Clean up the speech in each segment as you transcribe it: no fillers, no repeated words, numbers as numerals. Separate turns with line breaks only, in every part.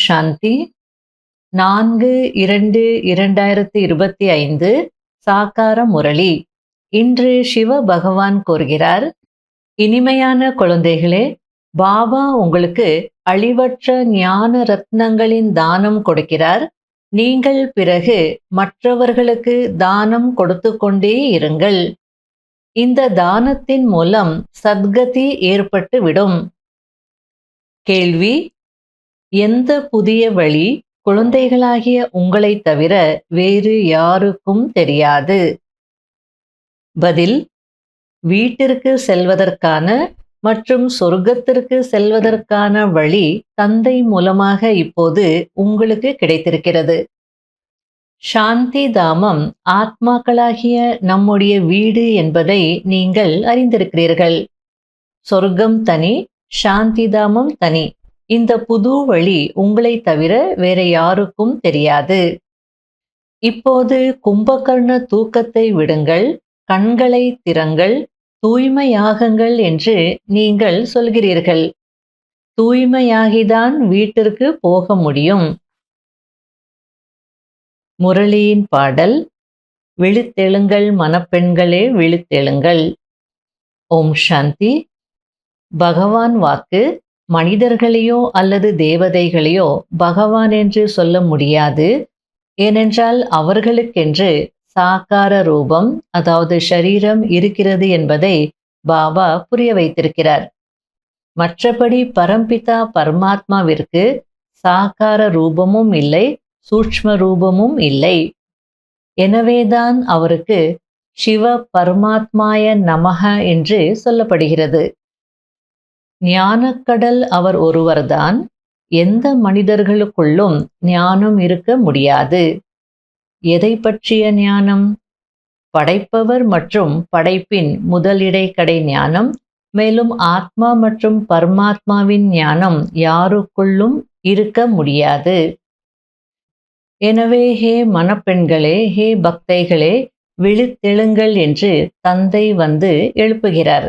சாந்தி. 4/2/2025 சாக்கார முரளி. இன்று சிவ பகவான் கூறுகிறார், இனிமையான குழந்தைகளே, பாபா உங்களுக்கு அழிவற்ற ஞான ரத்னங்களின் தானம் கொடுக்கிறார். நீங்கள் பிறகு மற்றவர்களுக்கு தானம் கொடுத்து கொண்டே இருங்கள். இந்த தானத்தின் மூலம் சத்கதி ஏற்பட்டு விடும். கேள்வி: எந்த புதிய வழி குழந்தைகளாகிய உங்களைத் தவிர வேறு யாருக்கும் தெரியாது? பதில்: வீட்டிற்கு செல்வதற்கான மற்றும் சொர்க்கத்திற்கு செல்வதற்கான வழி தந்தை மூலமாக இப்போது உங்களுக்கு கிடைத்திருக்கிறது. சாந்தி தாமம் ஆத்மாக்களாகிய நம்முடைய வீடு என்பதை நீங்கள் அறிந்திருக்கிறீர்கள். சொர்க்கம் தனி, சாந்தி தாமம் தனி. இந்த புது வழி உங்களைத் தவிர வேற யாருக்கும் தெரியாது. இப்போது கும்பகர்ண தூக்கத்தை விடுங்கள், கண்களை திறங்கள், தூய்மையாகுங்கள் என்று நீங்கள் சொல்கிறீர்கள். தூய்மையாகிதான் வீட்டிற்கு போக முடியும். முரளியின் பாடல்: விழித்தெழுங்கள் மணப்பெண்களே, விழித்தெழுங்கள். ஓம் சாந்தி. பகவான் வாக்கு: மனிதர்களையோ அல்லது தேவதைகளையோ பகவான் என்று சொல்ல முடியாது. ஏனென்றால் அவர்களுக்கென்று சாக்கார ரூபம், அதாவது ஷரீரம் இருக்கிறது என்பதை பாபா புரிய வைத்திருக்கிறார். மற்றபடி பரம்பிதா பரமாத்மாவிற்கு சாக்கார ரூபமும் இல்லை, சூட்ச்ம ரூபமும் இல்லை. எனவேதான் அவருக்கு சிவ பரமாத்மாய நமக என்று சொல்லப்படுகிறது. ஞானக்கடல் அவர் ஒருவர்தான். எந்த மனிதர்களுக்குள்ளும் ஞானம் இருக்க முடியாது. எதை பற்றிய ஞானம்? படைப்பவர் மற்றும் படைப்பின் முதல் இடைக்கடை ஞானம். மேலும் ஆத்மா மற்றும் பரமாத்மாவின் ஞானம் யாருக்குள்ளும் இருக்க முடியாது. எனவே ஹே மணப்பெண்களே, ஹே பக்தைகளே, விழித்தெழுங்கள் என்று தந்தை வந்து எழுப்புகிறார்.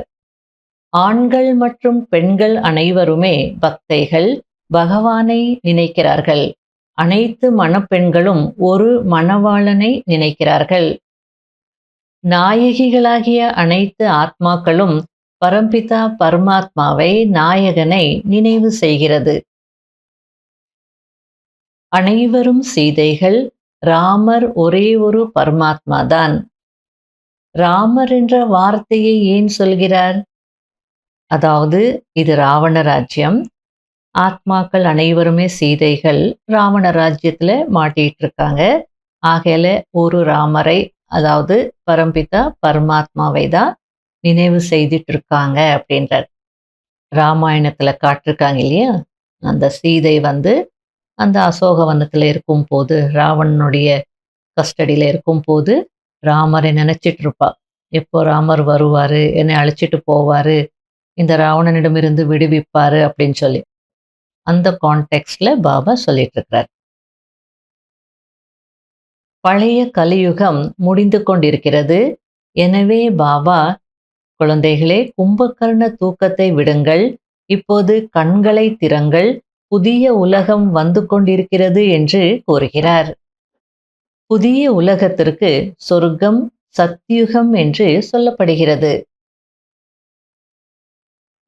ஆண்கள் மற்றும் பெண்கள் அனைவருமே பக்தைகள், பகவானை நினைக்கிறார்கள். அனைத்து மணப்பெண்களும் ஒரு மணவாளனை நினைக்கிறார்கள். நாயகிகளாகிய அனைத்து ஆத்மாக்களும் பரம்பிதா பரமாத்மாவை, நாயகனை நினைவு செய்கிறது. அனைவரும் சீதைகள். ராமர் ஒரே ஒரு பரமாத்மா தான். ராமர் என்ற வார்த்தையை ஏன் சொல்கிறார்? அதாவது இது ராவண ராஜ்யம். ஆத்மாக்கள் அனைவருமே சீதைகள் ராவண ராஜ்யத்துல மாட்டிட்டு இருக்காங்க. ஆகையில ஒரு ராமரை, அதாவது பரம்பிதா பரமாத்மாவை தான் நினைவு செய்துட்டு இருக்காங்க அப்படின்றார். ராமாயணத்துல காட்டிருக்காங்க இல்லையா, அந்த சீதை வந்து அந்த அசோகவனத்துல இருக்கும் போது, ராவணனுடைய கஸ்டடியில இருக்கும் போது ராமரை நினைச்சிட்டு இருப்பா. எப்போ ராமர் வருவாரு, என்னை அழைச்சிட்டு போவாரு, இந்த ராவணனிடமிருந்து விடுவிப்பாரு அப்படின்னு சொல்லி அந்த கான்டெக்ட்ல பாபா சொல்லிட்டு இருக்கிறார். பழைய கலியுகம் முடிந்து கொண்டிருக்கிறது. எனவே பாபா, குழந்தைகளே, கும்பகர்ண தூக்கத்தை விடுங்கள், இப்போது கண்களை திறங்கள், புதிய உலகம் வந்து கொண்டிருக்கிறது என்று கூறுகிறார். புதிய உலகத்திற்கு சொர்க்கம், சத்யுகம் என்று சொல்லப்படுகிறது.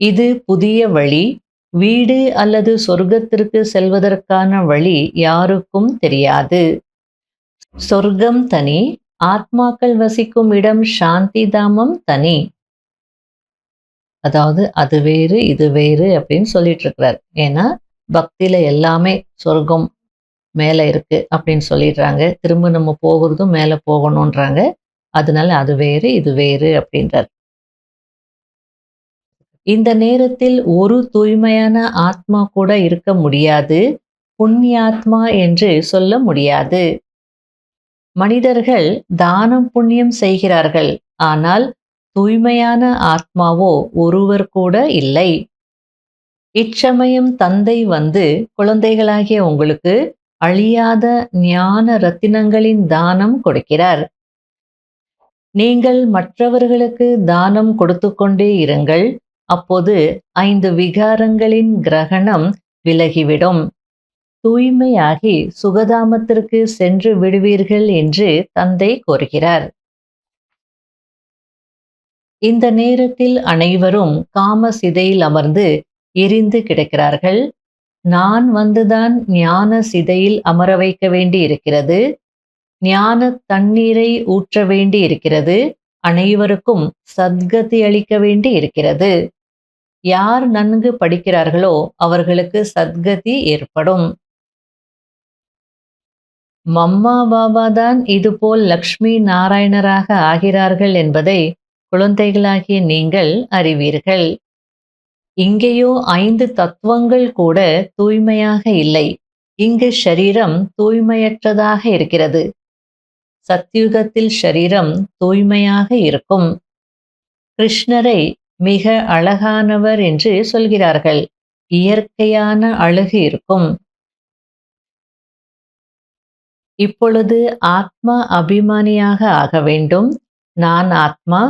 இது புதிய வழி. வீடு அல்லது சொர்க்கத்திற்கு செல்வதற்கான வழி யாருக்கும் தெரியாது. சொர்க்கம் தனி, ஆத்மாக்கள் வசிக்கும் இடம் சாந்தி தாமம் தனி. அதாவது அது வேறு இது வேறு அப்படின்னு சொல்லிட்டு இருக்கிறார். ஏன்னா பக்தியில எல்லாமே சொர்க்கம் மேல இருக்கு அப்படின்னு சொல்லிடுறாங்க. திரும்ப நம்ம போகிறதும் மேல போகணும்ன்றாங்க. அதனால அது வேறு இது வேறு அப்படின்றார். இந்த நேரத்தில் ஒரு தூய்மையான ஆத்மா கூட இருக்க முடியாது. புண்ணியாத்மா என்று சொல்ல முடியாது. மனிதர்கள் தானம் புண்ணியம் செய்கிறார்கள். ஆனால் தூய்மையான ஆத்மாவோ ஒருவர் கூட இல்லை. இச்சமயம் தந்தை வந்து குழந்தைகளாகிய உங்களுக்கு அழியாத ஞான ரத்தினங்களின் தானம் கொடுக்கிறார். நீங்கள் மற்றவர்களுக்கு தானம் கொடுத்து கொண்டே இருங்கள். அப்போது 5 விகாரங்களின் கிரகணம் விலகிவிடும். தூய்மையாகி சுகதாமத்திற்கு சென்று விடுவீர்கள் என்று தந்தை கூறுகிறார். இந்த நேரத்தில் அனைவரும் காம சிதையில் அமர்ந்து எரிந்து கிடக்கிறார்கள். நான் வந்துதான் ஞான சிதையில் அமர வைக்க வேண்டி இருக்கிறது. ஞான தண்ணீரை ஊற்ற வேண்டி இருக்கிறது. அனைவருக்கும் சத்கதி அளிக்க வேண்டி இருக்கிறது. யார் நன்கு படிக்கிறார்களோ அவர்களுக்கு சத்கதி ஏற்படும். மம்மா பாபா தான் இதுபோல் லக்ஷ்மி நாராயணராக ஆகிறார்கள் என்பதை குழந்தைகளாகிய நீங்கள் அறிவீர்கள். இங்கேயோ 5 தத்துவங்கள் கூட தூய்மையாக இல்லை. இங்கு ஷரீரம் தூய்மையற்றதாக இருக்கிறது. சத்யுகத்தில் ஷரீரம் தூய்மையாக இருக்கும். கிருஷ்ணரை மிக அழகானவர் என்று சொல்கிறார்கள். இயற்கையான அழகு இருக்கும். இப்பொழுது ஆத்மா அபிமானியாக ஆக வேண்டும். நான் ஆத்மா.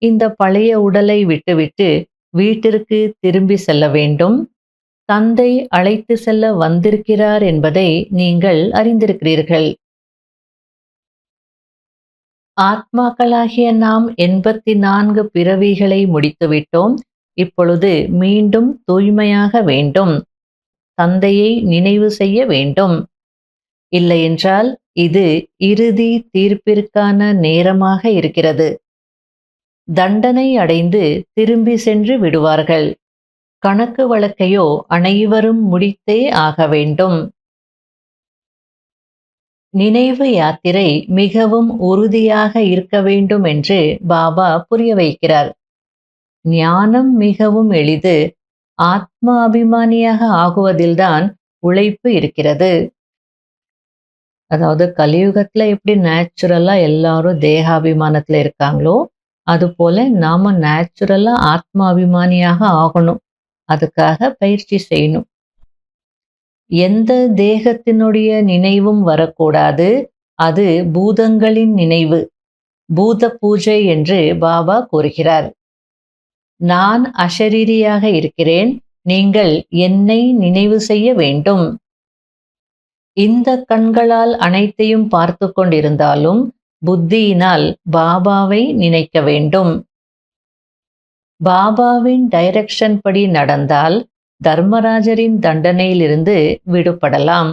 இந்த பழைய உடலை விட்டுவிட்டு வீட்டிற்கு திரும்பி செல்ல வேண்டும். தந்தை அழைத்து செல்ல வந்திருக்கிறார் என்பதை நீங்கள் அறிந்திருக்கிறீர்கள். ஆத்மாக்களாகிய நாம் 84 பிறவிகளை முடித்துவிட்டோம். இப்பொழுது மீண்டும் தூய்மையாக வேண்டும். தந்தையை நினைவு செய்ய வேண்டும். இல்லையென்றால் இது இறுதி தீர்ப்பிற்கான நேரமாக இருக்கிறது. தண்டனை அடைந்து திரும்பி சென்று விடுவார்கள். கணக்கு வழக்கையோ அனைவரும் முடித்தே ஆக வேண்டும். நினைவு யாத்திரை மிகவும் உறுதியாக இருக்க வேண்டும் என்று பாபா புரிய வைக்கிறார். ஞானம் மிகவும் எளிது. ஆத்மா அபிமானியாக ஆகுவதில்தான் உழைப்பு இருக்கிறது. அதாவது கலியுகத்துல எப்படி நேச்சுரலா எல்லாரும் தேகாபிமானத்துல இருக்காங்களோ அதுபோல நாம நேச்சுரலா ஆத்மா அபிமானியாக ஆகணும். அதுக்காக பயிற்சி செய்யணும். எந்த தேகத்தினுடைய நினைவும் வரக்கூடாது. அது பூதங்களின் நினைவு, பூத பூஜை என்று பாபா கூறுகிறார். நான் அஷரீரியாக இருக்கிறேன். நீங்கள் என்னை நினைவு செய்ய வேண்டும். இந்த கண்களால் அனைத்தையும் பார்த்து கொண்டிருந்தாலும் புத்தியினால் பாபாவை நினைக்க வேண்டும். பாபாவின் டைரக்ஷன் படி நடந்தால் தர்மராஜரின் தண்டனையிலிருந்து விடுபடலாம்.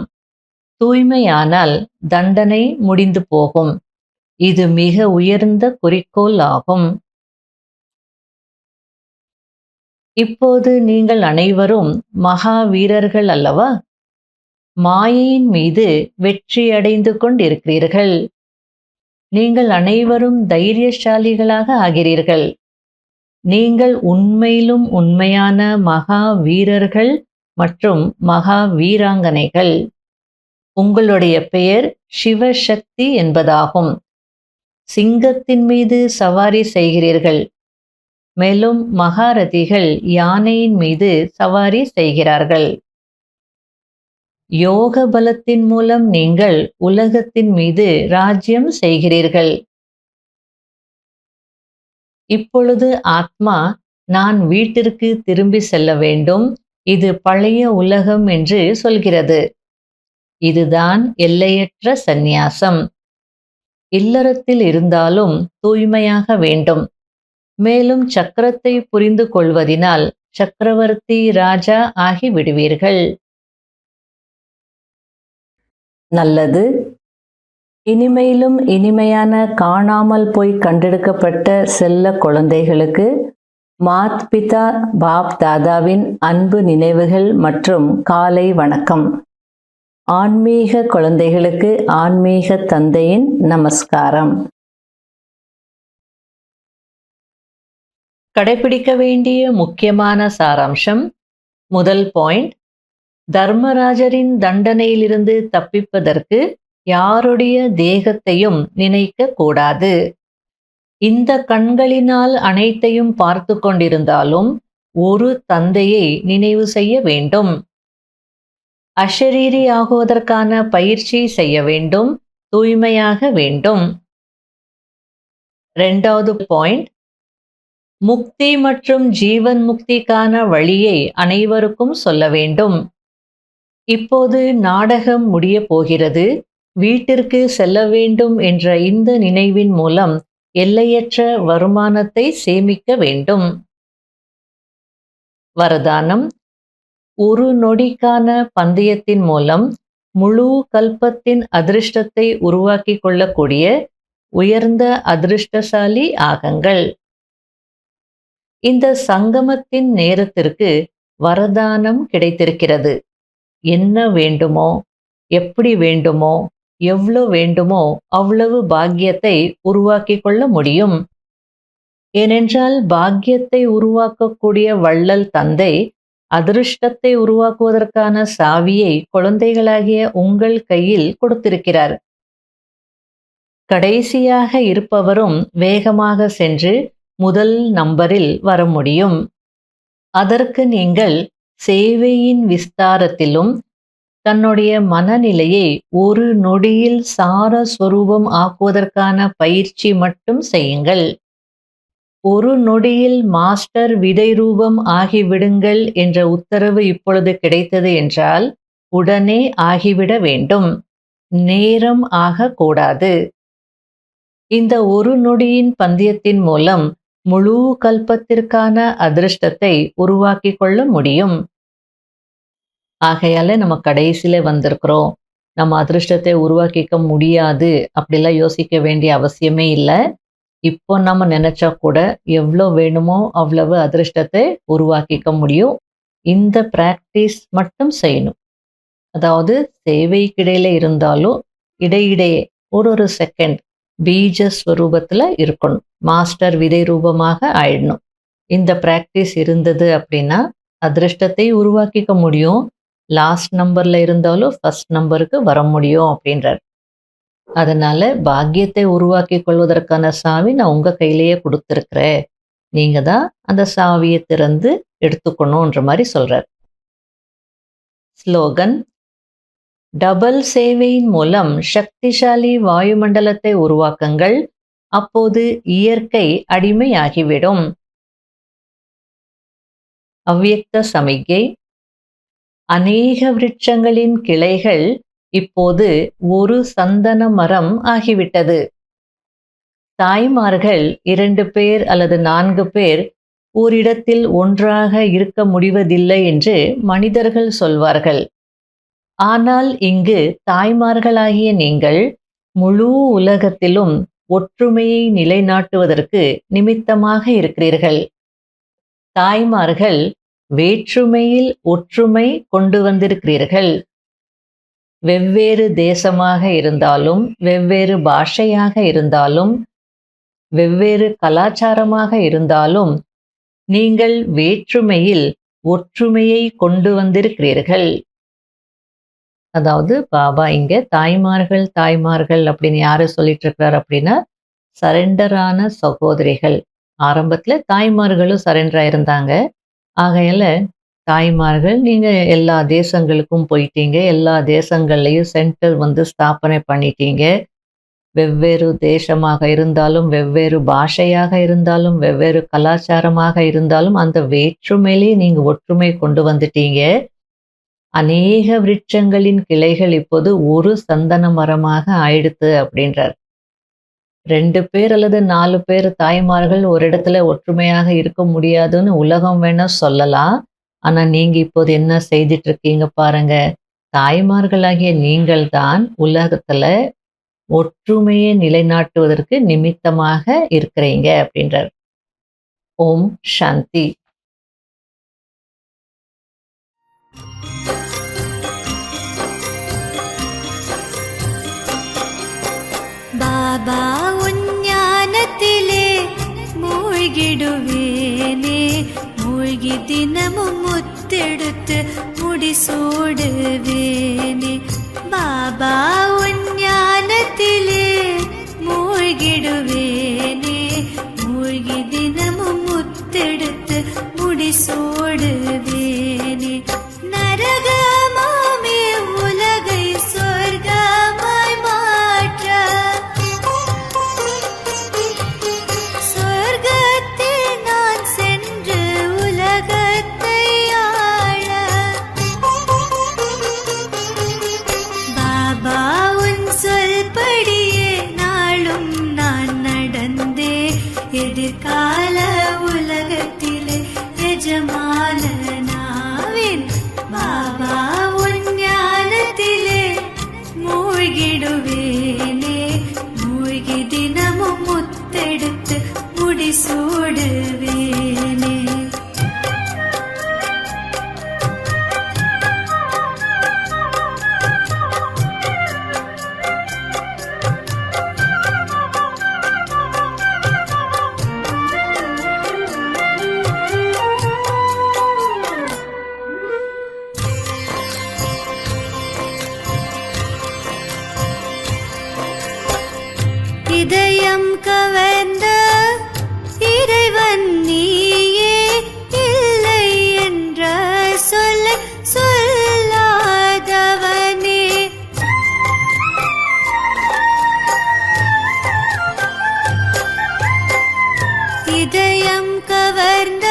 தூய்மையானால் தண்டனை முடிந்து போகும். இது மிக உயர்ந்த குறிக்கோள் ஆகும். இப்போது நீங்கள் அனைவரும் மகா வீரர்கள் அல்லவா? மாயையின் மீது வெற்றி அடைந்து கொண்டிருக்கிறீர்கள். நீங்கள் அனைவரும் தைரியசாலிகளாக ஆகிறீர்கள். நீங்கள் உண்மையிலும் உண்மையான மகா வீரர்கள் மற்றும் மகா வீராங்கனைகள். உங்களுடைய பெயர் சிவசக்தி என்பதாகும். சிங்கத்தின் மீது சவாரி செய்கிறீர்கள். மேலும் மகாரதிகள் யானையின் மீது சவாரி செய்கிறார்கள். யோக பலத்தின் மூலம் நீங்கள் உலகத்தின் மீது ராஜ்யம் செய்கிறீர்கள். இப்பொழுது ஆத்மா நான் வீட்டிற்கு திரும்பி செல்ல வேண்டும். இது பழைய உலகம் என்று சொல்கிறது. இதுதான் எல்லையற்ற சந்நியாசம். இல்லறத்தில் இருந்தாலும் தூய்மையாக வேண்டும். மேலும் சக்கரத்தை புரிந்து கொள்வதினால் சக்கரவர்த்தி ராஜா ஆகி விடுவீர்கள். நல்லது. இனிமையிலும் இனிமையான காணாமல் போய் கண்டெடுக்கப்பட்ட செல்ல குழந்தைகளுக்கு மாத் பிதா பாப் தாதாவின் அன்பு நினைவுகள் மற்றும் காலை வணக்கம். ஆன்மீக குழந்தைகளுக்கு ஆன்மீக தந்தையின் நமஸ்காரம். கடைபிடிக்க வேண்டிய முக்கியமான சாராம்சம். முதல் பாயிண்ட், தர்மராஜரின் தண்டனையிலிருந்து தப்பிப்பதற்கு யாருடைய தேகத்தையும் நினைக்க கூடாது. இந்த கண்களினால் அனைத்தையும் பார்த்து கொண்டிருந்தாலும் ஒரு தந்தையை நினைவு செய்ய வேண்டும். அஷரீரி ஆகுவதற்கான பயிற்சி செய்ய வேண்டும். தூய்மையாக வேண்டும். இரண்டாவது பாயிண்ட், முக்தி மற்றும் ஜீவன் முக்திக்கான வழியை அனைவருக்கும் சொல்ல வேண்டும். இப்போது நாடகம் முடியப் போகிறது. வீட்டிற்கு செல்ல வேண்டும் என்ற இந்த நினைவின் மூலம் எல்லையற்ற வருமானத்தை சேமிக்க வேண்டும். வரதானம்: ஒரு நொடிக்கான பந்தயத்தின் மூலம் முழு கல்பத்தின் அதிர்ஷ்டத்தை உருவாக்கிக் கொள்ளக்கூடிய உயர்ந்த அதிர்ஷ்டசாலி ஆகுங்கள். இந்த சங்கமத்தின் நேரத்திற்கு வரதானம் கிடைத்திருக்கிறது. என்ன வேண்டுமோ, எப்படி வேண்டுமோ, எவ்வளவு வேண்டுமோ அவ்வளவு பாக்கியத்தை உருவாக்கிக் கொள்ள முடியும். ஏனென்றால் பாக்கியத்தை உருவாக்கக்கூடிய வள்ளல் தந்தை அதிர்ஷ்டத்தை உருவாக்குவதற்கான சாவியை குழந்தைகளாகிய உங்கள் கையில் கொடுத்திருக்கிறார். கடைசியாக இருப்பவரும் வேகமாக சென்று முதல் நம்பரில் வர முடியும். அதற்கு நீங்கள் சேவையின் விஸ்தாரத்திலும் தன்னுடைய மனநிலையை ஒரு நொடியில் சார ஸ்வரூபம் ஆக்குவதற்கான பயிற்சி மட்டும் செய்யுங்கள். ஒரு நொடியில் மாஸ்டர் விதை ரூபம் ஆகிவிடுங்கள் என்ற உத்தரவு இப்பொழுது கிடைத்தது என்றால் உடனே ஆகிவிட வேண்டும். நேரம் ஆகக்கூடாது. இந்த ஒரு நொடியின் பந்தயத்தின் மூலம் முழு கல்பத்திற்கான அதிர்ஷ்டத்தை உருவாக்கி கொள்ள முடியும். ஆகையால நம்ம கடைசியில வந்திருக்கிறோம், நம்ம அதிர்ஷ்டத்தை உருவாக்கிக்க முடியாது அப்படிலாம் யோசிக்க வேண்டிய அவசியமே இல்லை. இப்போ நம்ம நினைச்சா கூட எவ்வளோ வேணுமோ அவ்வளவு அதிர்ஷ்டத்தை உருவாக்கிக்க முடியும். இந்த பிராக்டிஸ் மட்டும் செய்யணும். அதாவது சேவைக்கிடையில இருந்தாலும் இடையிடையே ஒரு செகண்ட் பீஜ ஸ்வரூபத்துல இருக்கணும். மாஸ்டர் விதை ரூபமாக ஆயிடணும். இந்த பிராக்டிஸ் இருந்தது அப்படின்னா அதிர்ஷ்டத்தை உருவாக்கிக்க முடியும். லாஸ்ட் நம்பர்ல இருந்தாலும் ஃபர்ஸ்ட் நம்பருக்கு வர முடியும் அப்படின்றார். அதனால பாக்கியத்தை உருவாக்கி கொள்வதற்கான சாவி நான் உங்க கையிலேயே கொடுத்துருக்கிறேன். நீங்க தான் அந்த சாவியை திறந்து எடுத்துக்கணும்ன்ற மாதிரி சொல்றார். ஸ்லோகன்: டபுள் சேவையின் மூலம் சக்திசாலி வாயுமண்டலத்தை உருவாக்குங்கள். அப்போது இயற்கை அடிமையாகிவிடும். அவ்யக்த சமிக்கை: அநேக விருட்சங்களின் கிளைகள் இப்போது ஒரு சந்தன மரம் ஆகிவிட்டது. தாய்மார்கள் 2 பேர் அல்லது 4 பேர் ஓரிடத்தில் ஒன்றாக இருக்க முடிவதில்லை என்று மனிதர்கள் சொல்வார்கள். ஆனால் இங்கு தாய்மார்களாகிய நீங்கள் முழு உலகத்திலும் ஒற்றுமையை நிலைநாட்டுவதற்கு நிமித்தமாக இருக்கிறீர்கள். தாய்மார்கள் வேற்றுமையில் ஒற்றுமை கொண்டு வந்திருக்கிறீர்கள். வெவ்வேறு தேசமாக இருந்தாலும், வெவ்வேறு பாஷையாக இருந்தாலும், வெவ்வேறு கலாச்சாரமாக இருந்தாலும் நீங்கள் வேற்றுமையில் ஒற்றுமையை கொண்டு வந்திருக்கிறீர்கள். அதாவது பாபா இங்க தாய்மார்கள் அப்படின்னு யாரு சொல்லிட்டு இருக்கிறார் அப்படின்னா, சரண்டரான சகோதரிகள். ஆரம்பத்துல தாய்மார்களும் சரண்டர் ஆயிருந்தாங்க. ஆகையால தாய்மார்கள் நீங்க எல்லா தேசங்களுக்கும் போயிட்டீங்க. எல்லா தேசங்கள்லையும் சென்டர் ஸ்தாபனை பண்ணிட்டீங்க. வெவ்வேறு தேசமாக இருந்தாலும், வெவ்வேறு பாஷையாக இருந்தாலும், வெவ்வேறு கலாச்சாரமாக இருந்தாலும் அந்த வேற்றுமையிலே நீங்க ஒற்றுமை கொண்டு வந்துட்டீங்க. அநேக விருட்சங்களின் கிளைகள் இப்போது ஒரு சந்தன மரமாக ஆயிடுத்து அப்படின்றார். 2 பேர் அல்லது 4 பேர் தாய்மார்கள் ஒரு இடத்துல ஒற்றுமையாக இருக்க முடியாதுன்னு உலகம் வேணா சொல்லலாம். ஆனா நீங்க இப்போது என்ன செய்துட்டு இருக்கீங்க பாருங்க. தாய்மார்களாகிய நீங்கள் தான் உலகத்துல ஒற்றுமையை நிலைநாட்டுவதற்கு நிமித்தமாக இருக்கிறீங்க அப்படின்றார். ஓம் சாந்தி.
பாபா உஞ்ஞானத்திலே மூழ்கிடுவேனே, மூழ்கி தினமும் முத்தெடுத்து முடிசூடுவேனே. பாபா உஞ்ஞானத்திலே மூழ்கிடுவேனே, மூழ்கி தினமும் முத்தெடுத்து முடிசூடுவேனே. நரகமாமே உலகை சொர்க்கமாய் மாற்ற, சொர்க்கத்தில் நான் சென்று உலகத்தை ஆள, எதிர்கால உலகத்திலே எஜமானனாவேன் பாபா உன் ஞானத்திலே மூழ்கிடுவேனே மூழ்கி தினமும் முத்தெடுத்து முடிசூடுவேனே இதயம் கவர்ந்த இறைவன் நீயே இல்லை என்ற சொல்லை சொல்லாதவனே இதயம் கவர்ந்த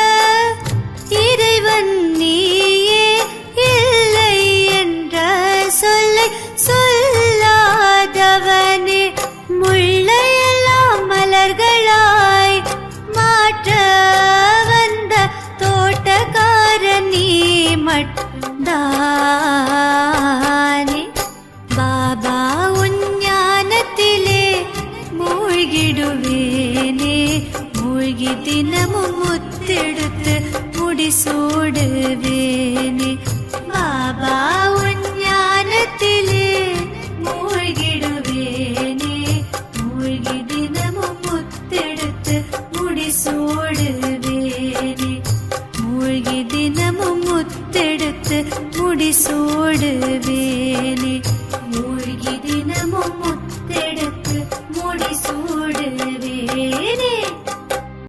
இறைவன் நீயே இல்லை என்ற சொல்லை சொல்லாதவனே முள்ளையெல்லாம் மலர்களாய் மாற்ற வந்த தோட்டக்காரன் நீ மட்டும்தானே பாபா உன் ஞானத்திலே மூழ்கிடுவேனே மூழ்கி தினமும் முத்தெடுத்து முடிசூடுவேனே பாபா உன்